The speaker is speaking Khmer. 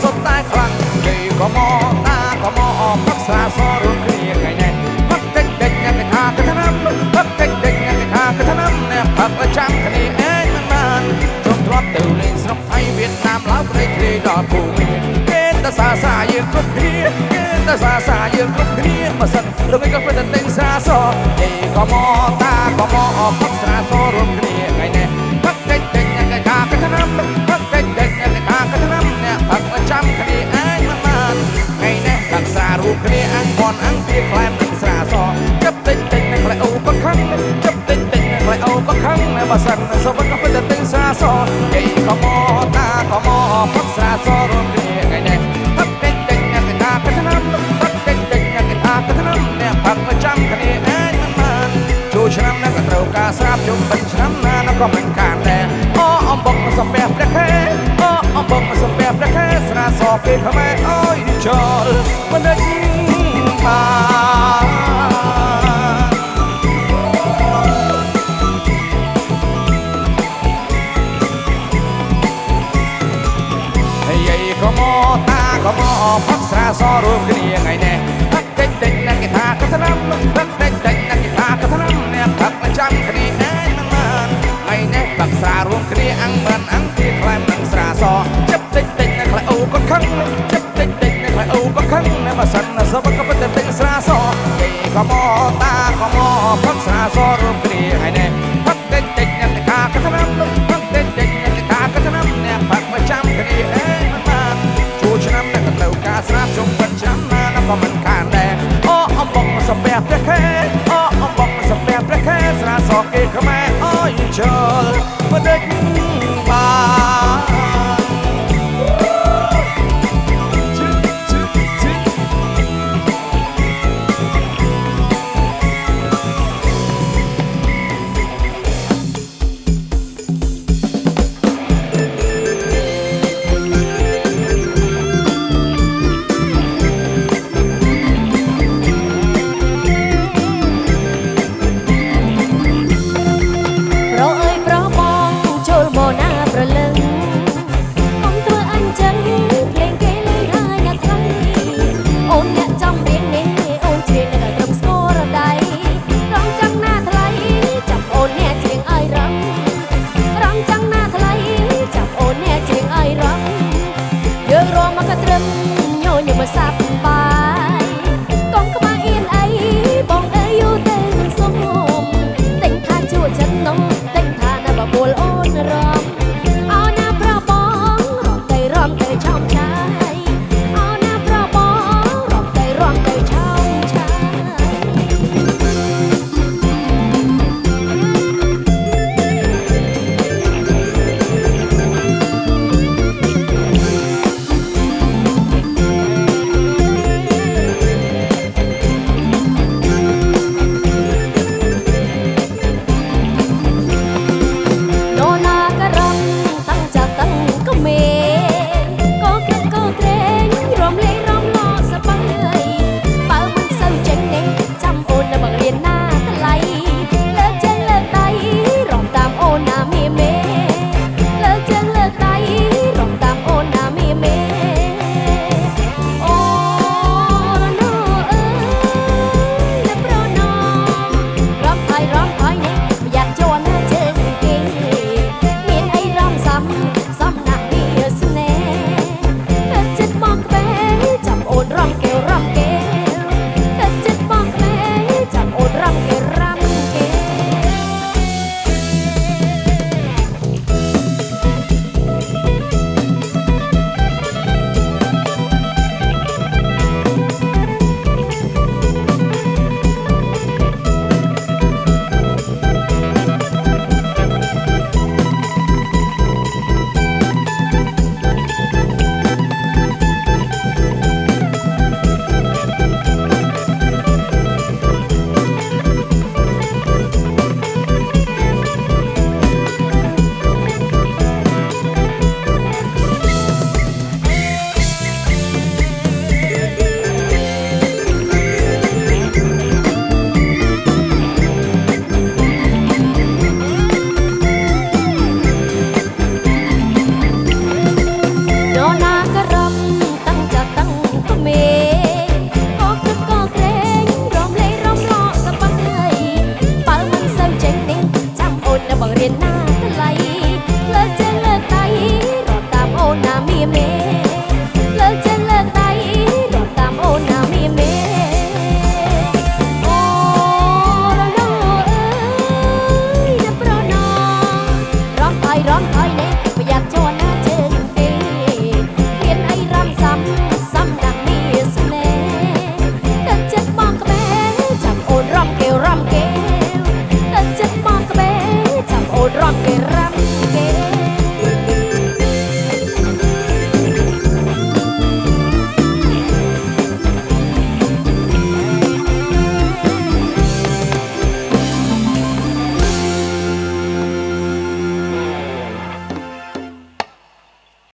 សុទ្ធតែខ្លាំងគេក៏មកតាក៏មកអមផឹកស្រាសរួមគ្នាថ្ងៃនេះផឹកតិចតិចអ្នកគេថាកថ្នាំផឹកតិចតិចអ្នកគេថាកថ្នាំអ្នកផឹកប្រចាំគ្នាឯងមិនបានជុំទ្រាំទៅលេងស្រុកថៃវៀតណាមឡាវប្រទេសគ្រាដល់ភូមិគេតសាសាយើងគ្រប់គ្នាគេតសាសាយើងគ្រប់គ្នាបើសិនលោកឯងក៏ប្រតិទិញស្រាសគេក៏មកតាក៏មកអមផឹកស្រាសរួមគ្នាថ្ងៃនេះផឹកតិចតិចអ្នកគេថាកថ្នាំផឹកតិចតិចអ្នកគេថាកថ្នាំអ្នកផឹកប្រចាំគ្នាឯងមិនបានថ្ងៃនេះរក្សារូបគ្នាអង្គន់អង្គពីខ្លែមនឹងស្រាសចាប់តិចតិចអ្នកខ្លែអូក៏ខឹងចាប់តិចតិចអ្នកខ្លែអូក៏ខឹងបើសិនសវក៏ប្រតិទិញស្រាសគេក៏មកតាក៏មកផឹកស្រាសរួមគ្នាថ្ងៃនេះផឹកតិចតិចអ្នកគេថាកថ្នាំផឹកតិចតិចអ្នកគេថាកថ្នាំអ្នកផឹកប្រចាំគ្នាឯងមិនបានចូលឆ្នាំណាក៏ត្រូវការស្រាប់ជុំបិទឆ្នាំណាក៏មិនខានដែរអូអំបុកមកសំពះព្រះខែអូអំបុកមកសំពះព្រះខែស្រាសគេខ្មែរអើយចូលមិនដឹងបានក៏មកតាក៏មកផឹកស្រាសរួមគ្នាថ្ងៃនេះផឹកតិចតិចអ្នកគេថាកថ្នាំផឹកតិចតិចអ្នកគេថាកថ្នាំអ្នកផឹកប្រចាំគ្នាឯងមិនបានថ្ងៃនេះផឹកស្រារួមគ្នាអង្គមិនអង្គពីខ្លែមនឹងស្រាសចាប់តិចតិចអ្នកខ្លែអូក៏ខឹងចាប់តិចតិចអ្នកខ្លែអូក៏ខឹងអ្នកបើសិនសបក៏ប្រតិទិញស្រាសគេក៏មកតាក៏មកផឹកស្រាសរួមគ្នាថ្ងៃនេះផឹកតិចតិចអ្នកគេថាកថ្នាំផឹកតិចតិចអ្នកគេថាកថ្នាំអ្នកផឹកប្រចាំគ្នាឯងឆ្នាំអ្នកក៏ត្រូវការស្រាប់ជុំបិទឆ្នាំណាក៏មិនខានដែរអូអំបុកមកសំពះព្រះខែអូអំបុកមកសំពះព្រះខែស្រាសគេខ្មែរអើយចូលមិនដេច